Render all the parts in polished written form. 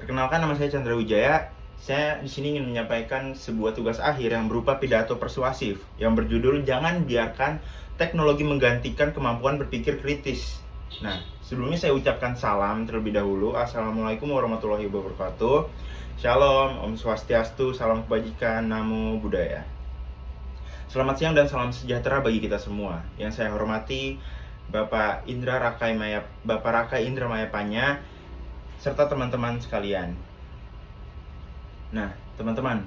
Perkenalkan, nama saya Chandra Wijaya. Saya di sini ingin menyampaikan sebuah tugas akhir yang berupa pidato persuasif yang berjudul "Jangan biarkan teknologi menggantikan kemampuan berpikir kritis". Nah, sebelumnya saya ucapkan salam terlebih dahulu. Assalamualaikum warahmatullahi wabarakatuh. Shalom, Om Swastiastu, salam kebajikan, Namo Buddhaya. Selamat siang dan salam sejahtera bagi kita semua. Yang saya hormati Bapak Rakai Indra Mayapanya, serta teman-teman sekalian. Nah, teman-teman,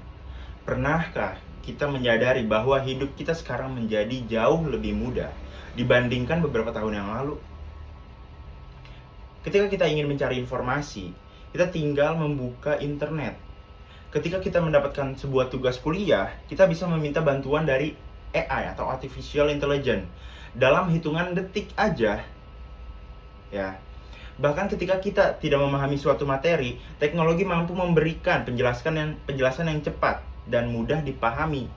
pernahkah kita menyadari bahwa hidup kita sekarang menjadi jauh lebih mudah dibandingkan beberapa tahun yang lalu? Ketika kita ingin mencari informasi, kita tinggal membuka internet. Ketika kita mendapatkan sebuah tugas kuliah, kita bisa meminta bantuan dari AI atau Artificial Intelligence dalam hitungan detik aja. Ya. Bahkan ketika kita tidak memahami suatu materi, teknologi mampu memberikan penjelasan yang cepat dan mudah dipahami.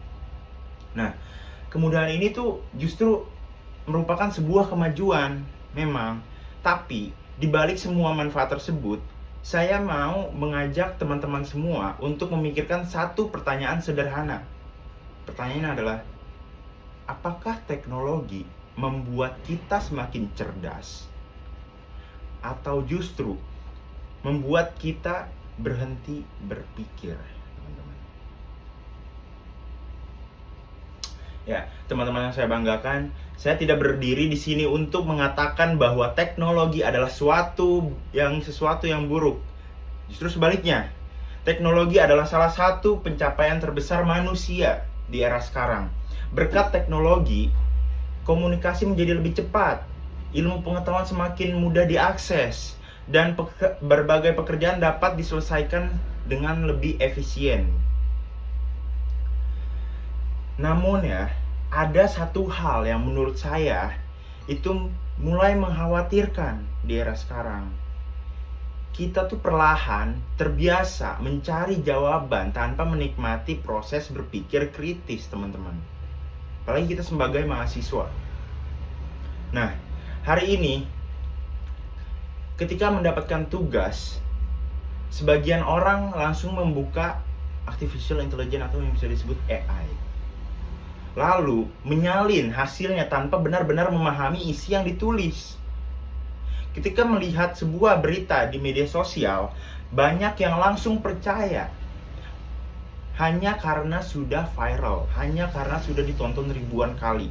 Nah, kemudahan ini tuh justru merupakan sebuah kemajuan memang. Tapi di balik semua manfaat tersebut, saya mau mengajak teman-teman semua untuk memikirkan satu pertanyaan sederhana. Pertanyaannya adalah, apakah teknologi membuat kita semakin cerdas, atau justru membuat kita berhenti berpikir, teman-teman? Ya, teman-teman yang saya banggakan, saya tidak berdiri di sini untuk mengatakan bahwa teknologi adalah sesuatu yang buruk. Justru sebaliknya, teknologi adalah salah satu pencapaian terbesar manusia di era sekarang. Berkat teknologi, komunikasi menjadi lebih cepat, ilmu pengetahuan semakin mudah diakses, dan berbagai pekerjaan dapat diselesaikan dengan lebih efisien. Namun ya, ada satu hal yang menurut saya itu mulai mengkhawatirkan di era sekarang. Kita tuh perlahan terbiasa mencari jawaban tanpa menikmati proses berpikir kritis, teman-teman. Apalagi kita sebagai mahasiswa. Nah, hari ini, ketika mendapatkan tugas, sebagian orang langsung membuka Artificial Intelligence atau yang bisa disebut AI. Lalu, menyalin hasilnya tanpa benar-benar memahami isi yang ditulis. Ketika melihat sebuah berita di media sosial, banyak yang langsung percaya. Hanya karena sudah viral, hanya karena sudah ditonton ribuan kali,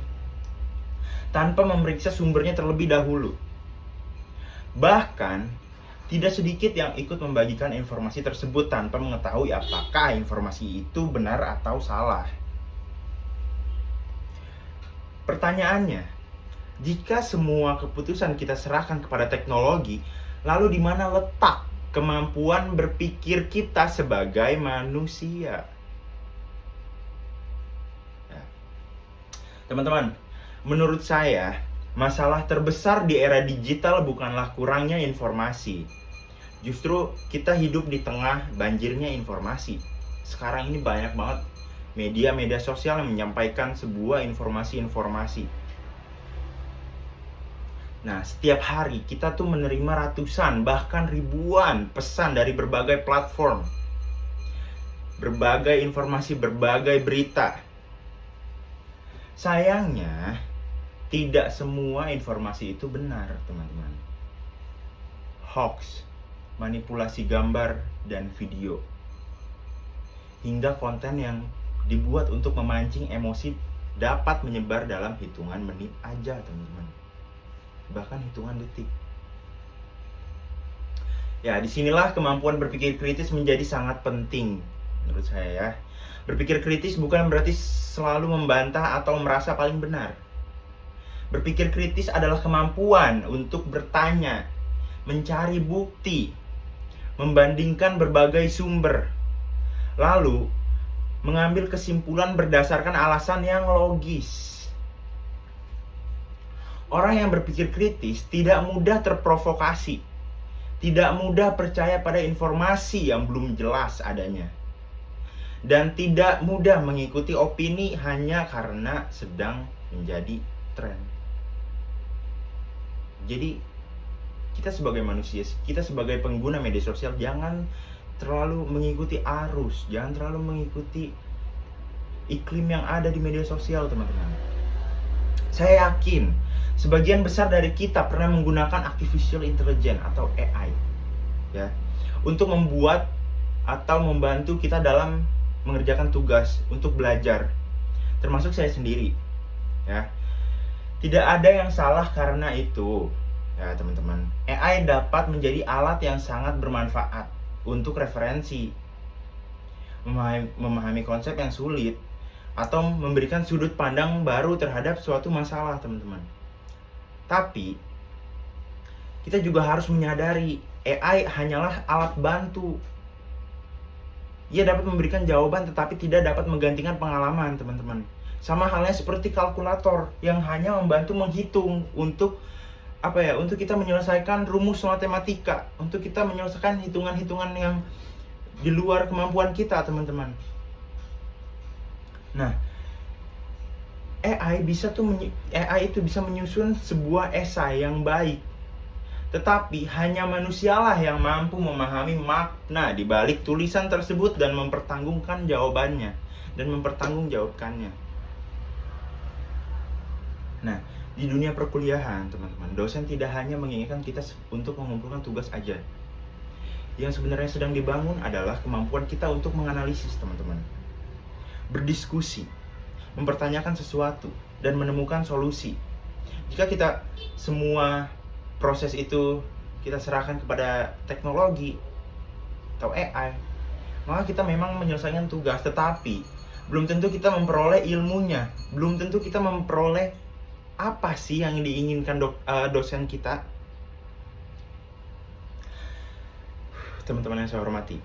tanpa memeriksa sumbernya terlebih dahulu. Bahkan, tidak sedikit yang ikut membagikan informasi tersebut tanpa mengetahui apakah informasi itu benar atau salah. Pertanyaannya, jika semua keputusan kita serahkan kepada teknologi, lalu di mana letak kemampuan berpikir kita sebagai manusia? Ya. Teman-teman, menurut saya, masalah terbesar di era digital bukanlah kurangnya informasi. Justru kita hidup di tengah banjirnya informasi. Sekarang ini banyak banget media sosial yang menyampaikan sebuah informasi. Nah, setiap hari kita tuh menerima ratusan, bahkan ribuan pesan dari berbagai platform, berbagai informasi, berbagai berita. Sayangnya, tidak semua informasi itu benar, teman-teman. Hoax, manipulasi gambar dan video, hingga konten yang dibuat untuk memancing emosi dapat menyebar dalam hitungan menit aja, teman-teman. Bahkan hitungan detik. Ya, disinilah kemampuan berpikir kritis menjadi sangat penting menurut saya ya. Berpikir kritis bukan berarti selalu membantah atau merasa paling benar. Berpikir kritis adalah kemampuan untuk bertanya, mencari bukti, membandingkan berbagai sumber, lalu mengambil kesimpulan berdasarkan alasan yang logis. Orang yang berpikir kritis tidak mudah terprovokasi, tidak mudah percaya pada informasi yang belum jelas adanya, dan tidak mudah mengikuti opini hanya karena sedang menjadi tren. Jadi, kita sebagai manusia, kita sebagai pengguna media sosial, jangan terlalu mengikuti arus, jangan terlalu mengikuti iklim yang ada di media sosial, teman-teman. Saya yakin sebagian besar dari kita pernah menggunakan artificial intelligence atau AI, ya, untuk membuat atau membantu kita dalam mengerjakan tugas, untuk belajar, termasuk saya sendiri, ya. Tidak ada yang salah karena itu, ya teman-teman. AI dapat menjadi alat yang sangat bermanfaat untuk referensi, memahami konsep yang sulit, atau memberikan sudut pandang baru terhadap suatu masalah, teman-teman. Tapi kita juga harus menyadari AI hanyalah alat bantu. Ia dapat memberikan jawaban tetapi tidak dapat menggantikan pengalaman, teman-teman. Sama halnya seperti kalkulator yang hanya membantu menghitung untuk untuk kita menyelesaikan rumus matematika, untuk kita menyelesaikan hitungan-hitungan yang di luar kemampuan kita, teman-teman. Nah, AI itu bisa menyusun sebuah esai yang baik. Tetapi hanya manusialah yang mampu memahami makna di balik tulisan tersebut dan mempertanggungjawabkan jawabannya dan mempertanggungjawabkannya. Nah, di dunia perkuliahan, teman-teman, dosen tidak hanya menginginkan kita untuk mengumpulkan tugas aja. Yang sebenarnya sedang dibangun adalah kemampuan kita untuk menganalisis, teman-teman. Berdiskusi, mempertanyakan sesuatu, dan menemukan solusi. Jika kita semua proses itu kita serahkan kepada teknologi atau AI, maka kita memang menyelesaikan tugas, tetapi belum tentu kita memperoleh ilmunya, belum tentu kita memperoleh apa sih yang diinginkan dosen kita. Teman-teman yang saya hormati,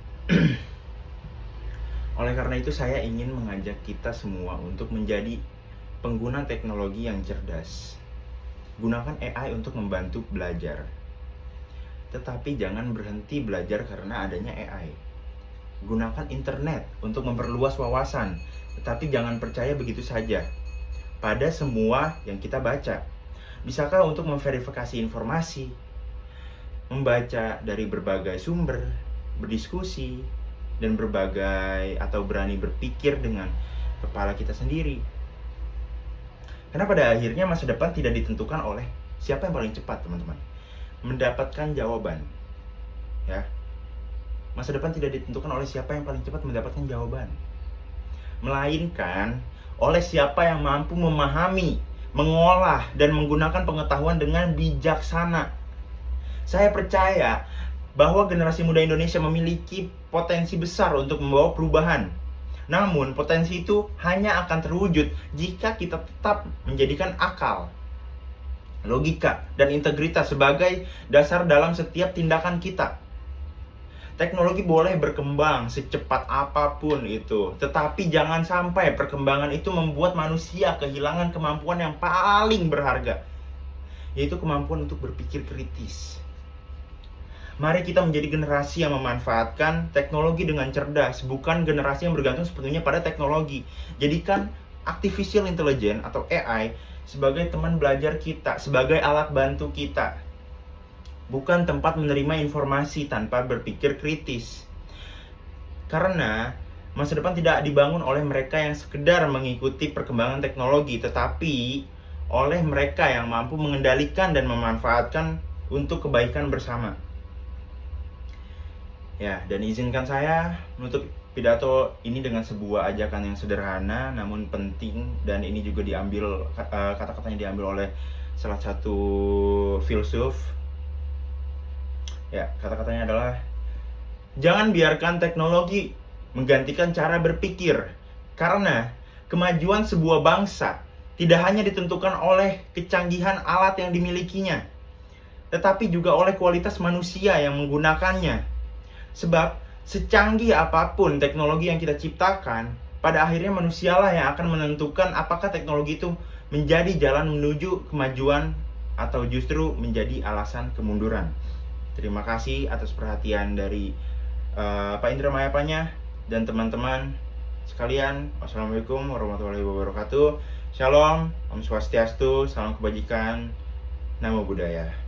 oleh karena itu saya ingin mengajak kita semua untuk menjadi pengguna teknologi yang cerdas. Gunakan AI untuk membantu belajar. Tetapi jangan berhenti belajar karena adanya AI. Gunakan internet untuk memperluas wawasan, tetapi jangan percaya begitu saja pada semua yang kita baca. Bisakah untuk memverifikasi informasi, membaca dari berbagai sumber, berdiskusi, dan berani berpikir dengan kepala kita sendiri. Karena pada akhirnya masa depan tidak ditentukan oleh siapa yang paling cepat, teman-teman, mendapatkan jawaban. Ya. Masa depan tidak ditentukan oleh siapa yang paling cepat mendapatkan jawaban, melainkan oleh siapa yang mampu memahami, mengolah, dan menggunakan pengetahuan dengan bijaksana. Saya percaya bahwa generasi muda Indonesia memiliki potensi besar untuk membawa perubahan. Namun, potensi itu hanya akan terwujud jika kita tetap menjadikan akal, logika, dan integritas sebagai dasar dalam setiap tindakan kita. Teknologi boleh berkembang secepat apapun itu, tetapi jangan sampai perkembangan itu membuat manusia kehilangan kemampuan yang paling berharga, yaitu kemampuan untuk berpikir kritis. Mari kita menjadi generasi yang memanfaatkan teknologi dengan cerdas, bukan generasi yang bergantung sepenuhnya pada teknologi. Jadikan artificial intelligence atau AI sebagai teman belajar kita, sebagai alat bantu kita, bukan tempat menerima informasi tanpa berpikir kritis. Karena masa depan tidak dibangun oleh mereka yang sekedar mengikuti perkembangan teknologi, tetapi oleh mereka yang mampu mengendalikan dan memanfaatkan untuk kebaikan bersama. Ya, dan izinkan saya menutup pidato ini dengan sebuah ajakan yang sederhana namun penting, dan ini juga diambil kata-katanya diambil oleh salah satu filsuf. Ya, kata-katanya adalah jangan biarkan teknologi menggantikan cara berpikir, karena kemajuan sebuah bangsa tidak hanya ditentukan oleh kecanggihan alat yang dimilikinya, tetapi juga oleh kualitas manusia yang menggunakannya. Sebab secanggih apapun teknologi yang kita ciptakan, pada akhirnya manusialah yang akan menentukan apakah teknologi itu menjadi jalan menuju kemajuan atau justru menjadi alasan kemunduran. Terima kasih atas perhatian dari Pak Indra Mayapanya dan teman-teman sekalian. Wassalamualaikum warahmatullahi wabarakatuh. Shalom, Om Swastiastu, salam kebajikan, Namo Buddhaya.